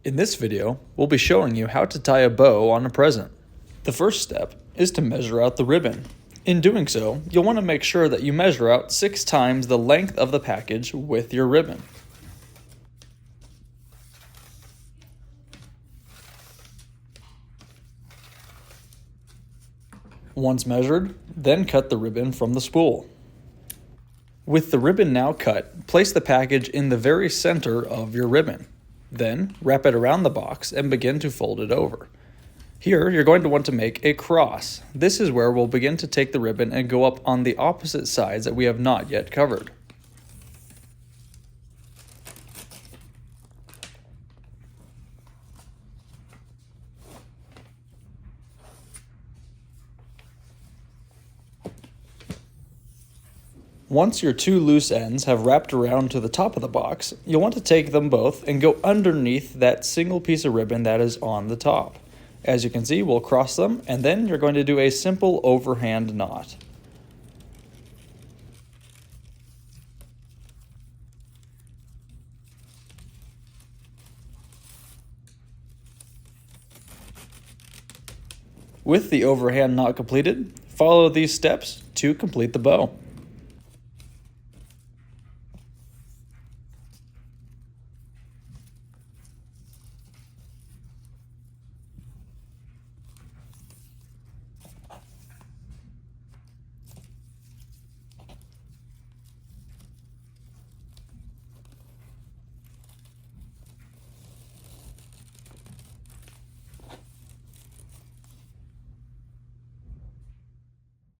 In this video, we'll be showing you how to tie a bow on a present. The first step is to measure out the ribbon. In doing so, you'll want to make sure that you measure out 6 times the length of the package with your ribbon. Once measured, then cut the ribbon from the spool. With the ribbon now cut, place the package in the very center of your ribbon. Then, wrap it around the box and begin to fold it over. Here, you're going to want to make a cross. This is where we'll begin to take the ribbon and go up on the opposite sides that we have not yet covered. Once your 2 loose ends have wrapped around to the top of the box, you'll want to take them both and go underneath that single piece of ribbon that is on the top. As you can see, we'll cross them, and then you're going to do a simple overhand knot. With the overhand knot completed, follow these steps to complete the bow.